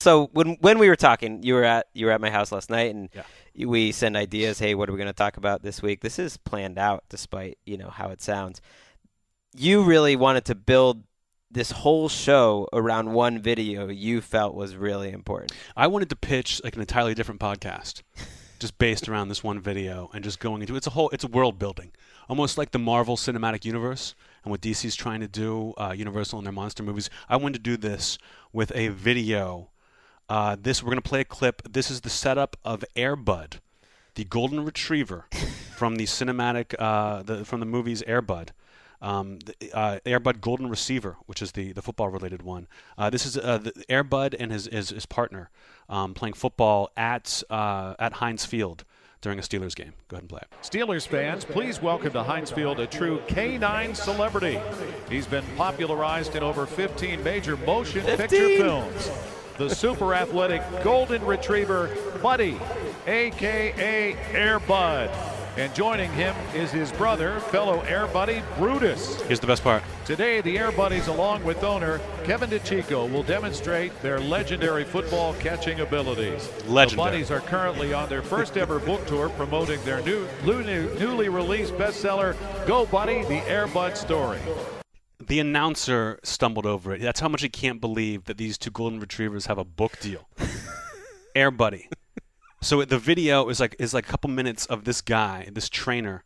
So when we were talking, you were at my house last night, and we send ideas. Hey, what are we going to talk about this week? This is planned out, despite how it sounds. You really wanted to build this whole show around one video you felt was really important. I wanted to pitch like an entirely different podcast, just based around this one video and just going into it's a world building, almost like the Marvel Cinematic Universe and what DC's trying to do, Universal and their monster movies. I wanted to do this with a video. We're going to play a clip. This is the setup of Air Bud, the golden retriever from the cinematic, from the movies Air Bud. Air Bud Golden Receiver, which is the football-related one. This is Air Bud and his partner playing football at Heinz Field during a Steelers game. Go ahead and play it. Steelers fans, please welcome to Heinz Field a true canine celebrity. He's been popularized in over 15 major motion picture films. The super athletic golden retriever Buddy, a.k.a. Air Bud. And joining him is his brother, fellow Air Buddy, Brutus. Here's the best part. Today, the Air Buddies, along with owner Kevin DeChico, will demonstrate their legendary football catching abilities. Legendary. The Buddies are currently on their first ever book tour promoting their newly released bestseller, Go Buddy, the Air Bud Story. The announcer stumbled over it. That's how much he can't believe that these two golden retrievers have a book deal. Air Buddy. So the video is like a couple minutes of this guy, this trainer,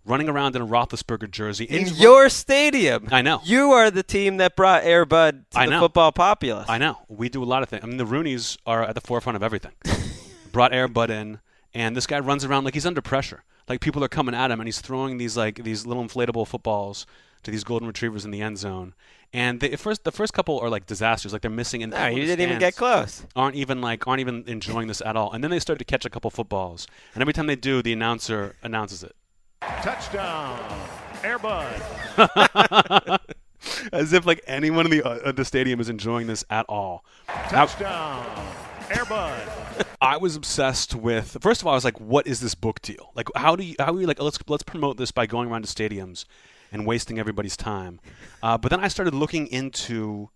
running around in a Roethlisberger jersey. In your stadium. I know. You are the team that brought Air Bud to the football populace. I know. We do a lot of things. I mean, the Rooneys are at the forefront of everything. Brought Air Bud in, and this guy runs around like he's under pressure. Like people are coming at him, and he's throwing these little inflatable footballs to these golden retrievers in the end zone. And the first couple are like disasters, like they're missing. And no, you didn't even get close. Aren't even enjoying this at all. And then they start to catch a couple footballs, and every time they do, the announcer announces it. Touchdown, Air Bud. As if like anyone in the stadium is enjoying this at all. Touchdown, Air Bud. I was obsessed with. First of all, I was like, "What is this book deal? Like, how are we like? Let's promote this by going around to stadiums and wasting everybody's time." But then I started looking into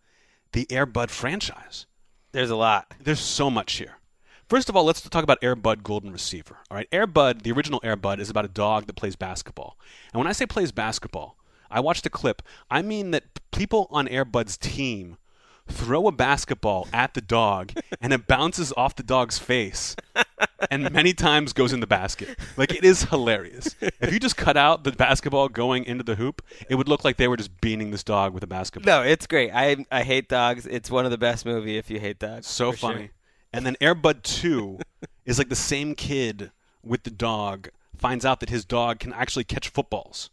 the Air Bud franchise. There's a lot. There's so much here. First of all, let's talk about Air Bud Golden Receiver. All right, Air Bud, the original Air Bud, is about a dog that plays basketball. And when I say plays basketball, I watched a clip. I mean that people on Air Bud's team throw a basketball at the dog, and it bounces off the dog's face, and many times goes in the basket. Like, it is hilarious. If you just cut out the basketball going into the hoop, it would look like they were just beaning this dog with a basketball. No, it's great. I hate dogs. It's one of the best movies if you hate dogs. So funny. Sure. And then Air Bud 2 is like the same kid with the dog finds out that his dog can actually catch footballs.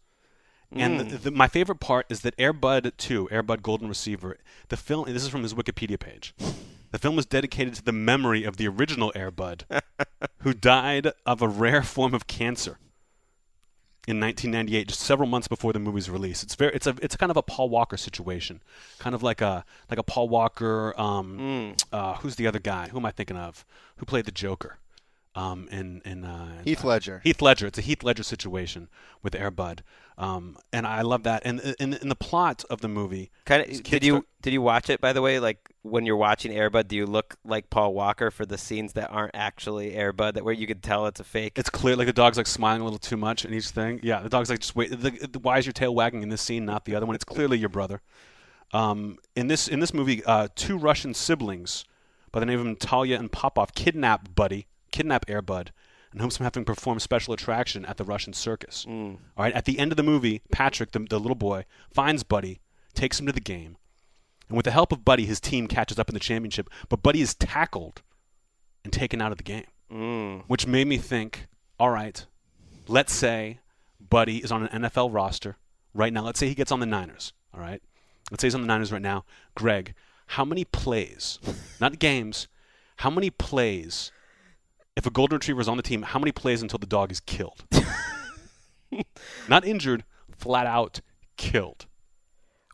And my favorite part is that Air Bud 2, Air Bud Golden Receiver, the film, and this is from his Wikipedia page, the film was dedicated to the memory of the original Air Bud, who died of a rare form of cancer in 1998, just several months before the movie's release. It's kind of a Paul Walker situation, kind of like a Paul Walker. Who's the other guy? Who am I thinking of? Who played the Joker? Heath Ledger. Heath Ledger. It's a Heath Ledger situation with Air Bud, and I love that. And in the plot of the movie, did you watch it, by the way? Like, when you're watching Air Bud, do you look like Paul Walker for the scenes that aren't actually Air Bud, where you can tell it's a fake? It's clear, like the dog's like smiling a little too much in each thing. Yeah, the dog's like, just wait. Why is your tail wagging in this scene, not the other one? It's clearly your brother. In this movie, two Russian siblings by the name of Natalia and Popov kidnap Air Bud, and hopes him having performed special attraction at the Russian circus. All right. At the end of the movie, Patrick, the little boy, finds Buddy, takes him to the game, and with the help of Buddy, his team catches up in the championship. But Buddy is tackled and taken out of the game, which made me think, all right, let's say Buddy is on an NFL roster right now. Let's say he gets on the Niners. All right. Let's say he's on the Niners right now. Greg, how many plays, not games, how many plays, if a golden retriever is on the team, how many plays until the dog is killed? Not injured, flat out killed.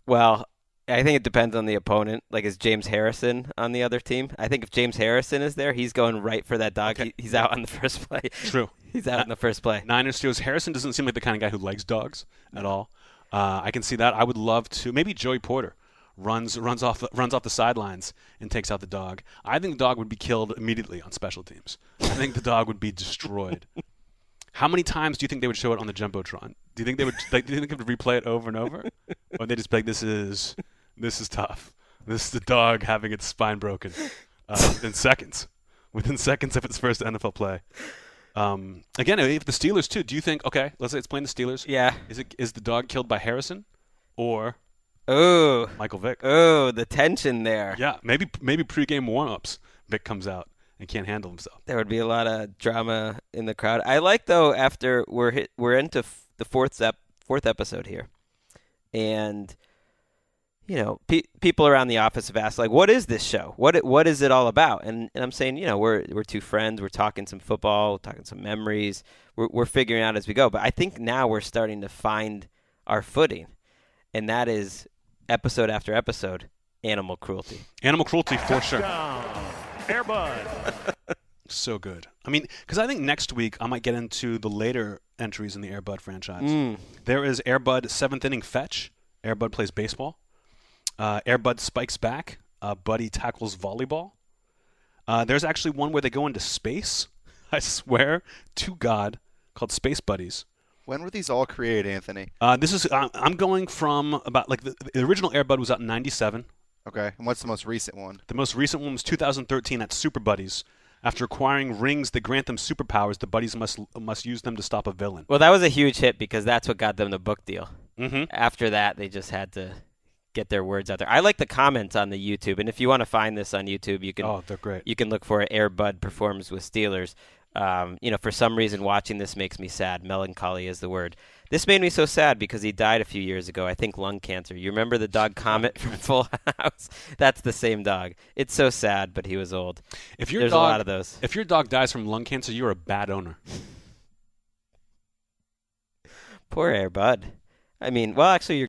Well, I think it depends on the opponent. Like, is James Harrison on the other team? I think if James Harrison is there, he's going right for that dog. Okay. He's out on the first play. True. He's out in the first play. Niners Steelers. Harrison doesn't seem like the kind of guy who likes dogs at all. I can see that. I would love to. Maybe Joey Porter, runs off the sidelines and takes out the dog. I think the dog would be killed immediately on special teams. I think the dog would be destroyed. How many times do you think they would show it on the jumbotron? Do you think they would do you think they would replay it over and over, or would they just be like, this is tough. This is the dog having its spine broken within seconds of its first NFL play. Again, if the Steelers too, do you think? Okay, let's say it's playing the Steelers. Yeah. Is the dog killed by Harrison, or Michael Vick? Oh, the tension there. Yeah, maybe pregame warm-ups. Vick comes out and can't handle himself. There would be a lot of drama in the crowd. I like though after we're into the fourth episode here, and people around the office have asked, like, what is this show? What is it all about? And I'm saying, we're two friends. We're talking some football, talking some memories. We're figuring out as we go. But I think now we're starting to find our footing, and that is episode after episode, animal cruelty. Animal cruelty for sure. Air Bud. So good. I mean, because I think next week I might get into the later entries in the Air Bud franchise. There is Air Bud 7th Inning Fetch. Air Bud plays baseball. Air Bud Spikes Back. Buddy tackles volleyball. There's actually one where they go into space, I swear to God, called Space Buddies. When were these all created, Anthony? This is I'm going from about like the original Air Bud was out in 97. Okay, and what's the most recent one? The most recent one was 2013 at Super Buddies. After acquiring rings that grant them superpowers, the buddies must use them to stop a villain. Well, that was a huge hit because that's what got them the book deal. Mm-hmm. After that, they just had to get their words out there. I like the comments on the YouTube, and if you want to find this on YouTube, you can. Oh, they're great. You can look for it, Air Bud performs with Steelers. For some reason, watching this makes me sad. Melancholy is the word. This made me so sad because he died a few years ago. I think lung cancer. You remember the dog Comet from Full House? That's the same dog. It's so sad, but he was old. There's a lot of those. If your dog dies from lung cancer, you're a bad owner. Poor Air Bud. I mean, well, actually,